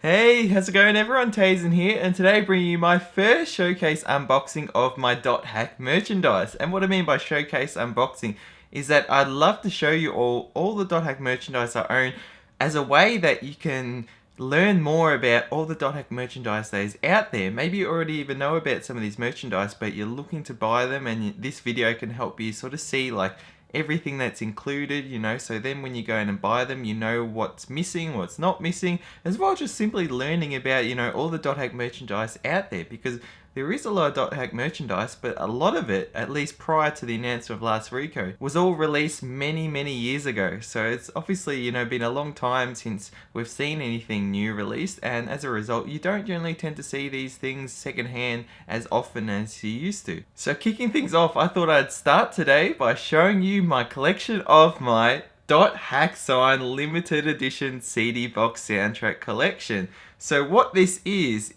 Hey, how's it going everyone? Tazen here, and today bringing you my first showcase unboxing of my Dot Hack merchandise. And what I mean by showcase unboxing is that I'd love to show you all the Dot Hack merchandise I own as a way that you can learn more about all the Dot Hack merchandise that is out there. Maybe you already even know about some of these merchandise, but you're looking to buy them, and this video can help you sort of see like everything that's included, so then when you go in and buy them, you know what's missing, what's not missing, as well as just simply learning about, all the Dot Hack merchandise out there, because there is a lot of Dot Hack merchandise, but a lot of it, at least prior to the announcement of last Rico, was all released many years ago. So it's obviously, been a long time since we've seen anything new released, and as a result, you don't generally tend to see these things secondhand as often as you used to. So kicking things off, I thought I'd start today by showing you my collection of my Dot Hack Sign limited edition CD box soundtrack collection. So what this is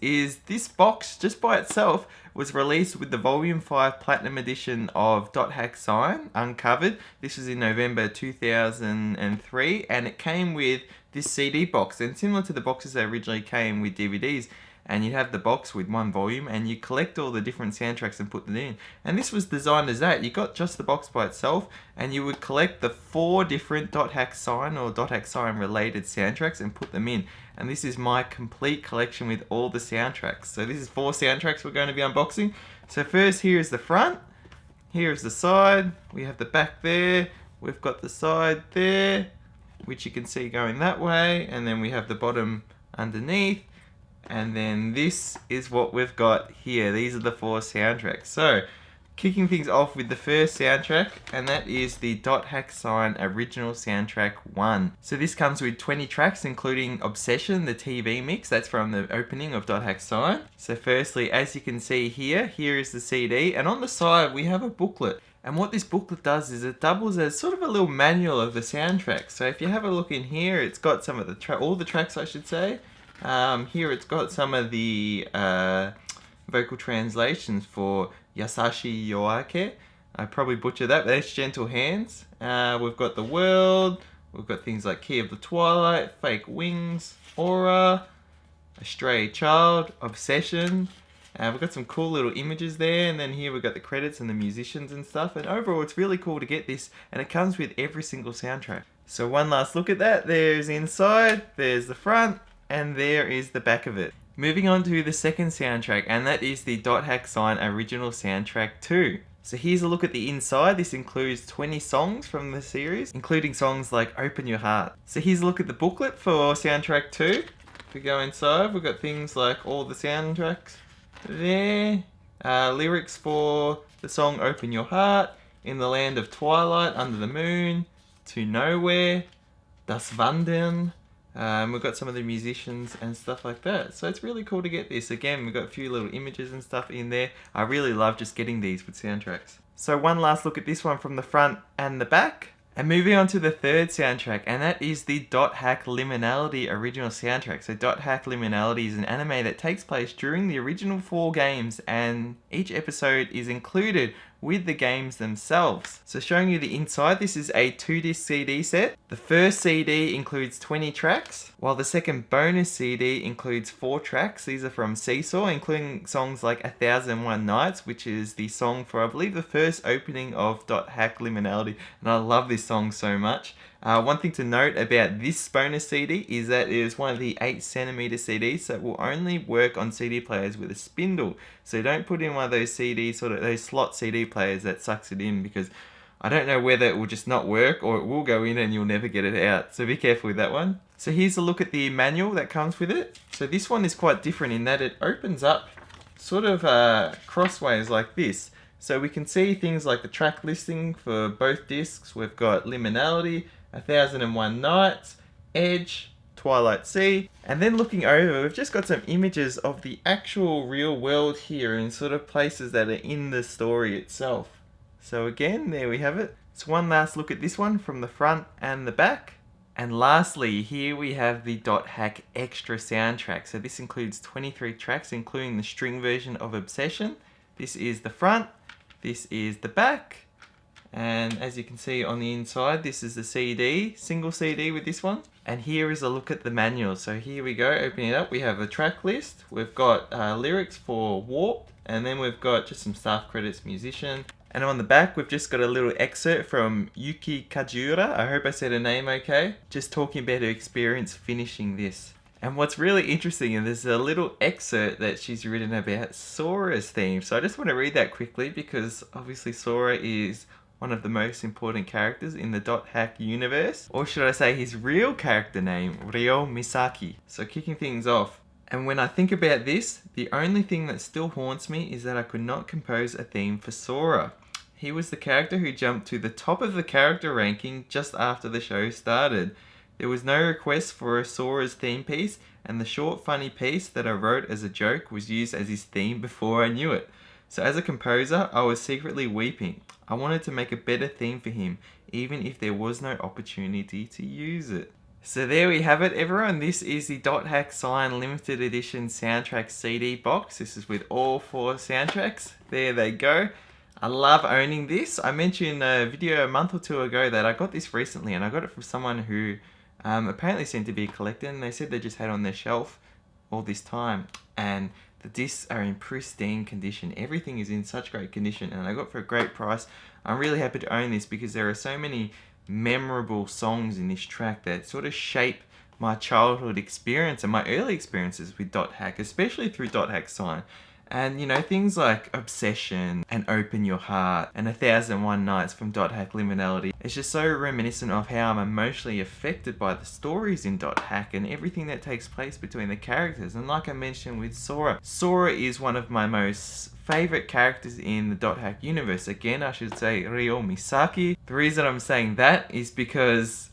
this box just by itself was released with the Volume 5 Platinum Edition of Dot Hack Sign Uncovered. This was in November 2003, and it came with this CD box, and similar to the boxes that originally came with DVDs, and you'd have the box with one volume and you collect all the different soundtracks and put them in. And this was designed as that. You got just the box by itself, and you would collect the 4 different Dot Hack Sign or Dot Hack Sign related soundtracks and put them in. And this is my complete collection with all the soundtracks. So this is 4 soundtracks we're going to be unboxing. So first, here is the front, here is the side, we have the back there, we've got the side there, which you can see going that way, and then we have the bottom underneath. And then this is what we've got here. These are the 4 soundtracks. So, kicking things off with the first soundtrack, and that is the Dot Hack Sign Original Soundtrack 1. So this comes with 20 tracks, including Obsession, the TV mix. That's from the opening of Dot Hack Sign. So firstly, as you can see here is the CD, and on the side we have a booklet. And what this booklet does is it doubles as sort of a little manual of the soundtrack. So if you have a look in here, it's got some of the all the tracks, I should say. Here it's got some of the vocal translations for Yasashi Yoake. I probably butchered that, but that's Gentle Hands. We've got The World, we've got things like Key of the Twilight, Fake Wings, Aura, A Stray Child, Obsession. We've got some cool little images there, and then here we've got the credits and the musicians and stuff. And overall, it's really cool to get this, and it comes with every single soundtrack. So one last look at that. There's inside, there's the front, and there is the back of it. Moving on to the second soundtrack, and that is the Dot Hack Sign Original Soundtrack 2. So here's a look at the inside. This includes 20 songs from the series, including songs like Open Your Heart. So here's a look at the booklet for Soundtrack 2. If we go inside, we've got things like all the soundtracks there. Lyrics for the song Open Your Heart, In the Land of Twilight, Under the Moon, To Nowhere, Das Wandern. We've got some of the musicians and stuff like that. So it's really cool to get this. Again, we've got a few little images and stuff in there. I really love just getting these with soundtracks. So one last look at this one from the front and the back. And moving on to the third soundtrack, and that is the Dot Hack Liminality original soundtrack. So Dot Hack Liminality is an anime that takes place during the original 4 games, and each episode is included with the games themselves. So showing you the inside, this is a 2-disc CD set. The first CD includes 20 tracks, while the second bonus CD includes 4 tracks. These are from Seesaw, including songs like 1001 Nights, which is the song for, I believe, the first opening of Dot Hack Liminality, and I love this song so much. One thing to note about this bonus CD is that it is one of the 8cm CDs, so it will only work on CD players with a spindle. So don't put in one of those CDs, sort of those slot CD players that sucks it in, because I don't know whether it will just not work or it will go in and you'll never get it out. So be careful with that one. So here's a look at the manual that comes with it. So this one is quite different in that it opens up sort of crossways like this. So we can see things like the track listing for both discs. We've got Liminality, 1001 Nights, Edge, Twilight Sea, and then looking over, we've just got some images of the actual real world here in sort of places that are in the story itself. So again, there we have it. So one last look at this one from the front and the back. And lastly, here we have the Dot Hack Extra soundtrack. So this includes 23 tracks, including the string version of Obsession. This is the front, this is the back, And as you can see on the inside, this is the CD, single CD with this one. And here is a look at the manual. So here we go, opening it up, we have a track list. We've got lyrics for Warped, and then we've got just some staff credits, musician. And on the back, we've just got a little excerpt from Yuki Kajura. I hope I said her name okay. Just talking about her experience finishing this. And what's really interesting, and there's a little excerpt that she's written about Sora's theme. So I just want to read that quickly because obviously Sora is one of the most important characters in the Dot Hack universe. Or should I say his real character name, Ryo Misaki. So kicking things off. And when I think about this, the only thing that still haunts me is that I could not compose a theme for Sora. He was the character who jumped to the top of the character ranking just after the show started. There was no request for a Sora's theme piece, and the short funny piece that I wrote as a joke was used as his theme before I knew it. So as a composer, I was secretly weeping. I wanted to make a better theme for him, even if there was no opportunity to use it. So there we have it, everyone. This is the Dot Hack Sign Limited Edition Soundtrack CD box. This is with all 4 soundtracks. There they go. I love owning this. I mentioned in a video a month or 2 ago that I got this recently, and I got it from someone who apparently seemed to be a collector, and they said they just had it on their shelf all this time. And the discs are in pristine condition. Everything is in such great condition, and I got it for a great price. I'm really happy to own this because there are so many memorable songs in this track that sort of shape my childhood experience and my early experiences with Dot Hack, especially through Dot Hack Sign. And you know, things like Obsession and Open Your Heart and 1001 Nights from Dot Hack Liminality. It's just so reminiscent of how I'm emotionally affected by the stories in Dot Hack and everything that takes place between the characters. And like I mentioned with Sora, Sora is one of my most favorite characters in the Dot Hack universe. Again, I should say Ryo Misaki. The reason I'm saying that is because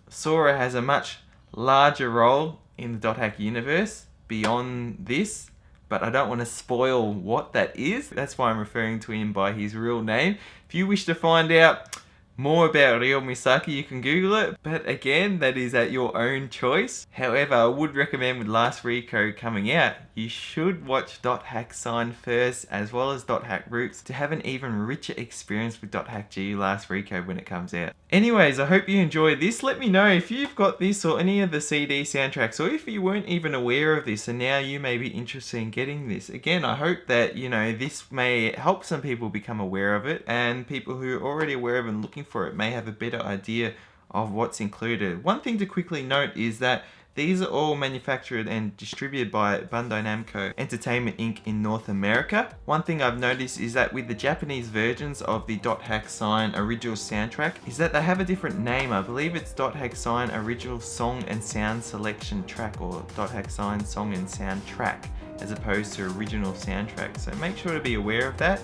Sora has a much larger role in the Dot Hack universe beyond this. But I don't want to spoil what that is. That's why I'm referring to him by his real name. If you wish to find out more about Ryo Misaki, you can Google it. But again, that is at your own choice. However, I would recommend with Last Recode coming out, you should watch Dot Hack Sign first, as well as Dot Hack Roots, to have an even richer experience with Dot Hack G Last Recode when it comes out. Anyways, I hope you enjoyed this. Let me know if you've got this or any of the CD soundtracks, or if you weren't even aware of this and now you may be interested in getting this. Again, I hope that, you know, this may help some people become aware of it, and people who are already aware of it and looking for it may have a better idea of what's included. One thing to quickly note is that these are all manufactured and distributed by Bandai Namco Entertainment Inc. in North America. One thing I've noticed is that with the Japanese versions of the Dot Hack Sign original soundtrack is that they have a different name. I believe it's Dot Hack Sign Original Song and Sound Selection Track, or Dot Hack Sign Song and Sound Track, as opposed to original soundtrack. So make sure to be aware of that,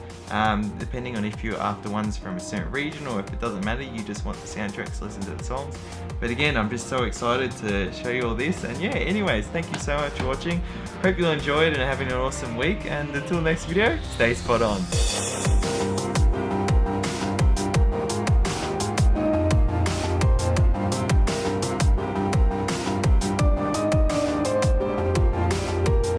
depending on if you're after ones from a certain region, or if it doesn't matter, you just want the soundtracks to listen to the songs. But again, I'm just so excited to show you all this. And yeah, anyways, thank you so much for watching. Hope you enjoyed and are having an awesome week. And until next video, stay spot on.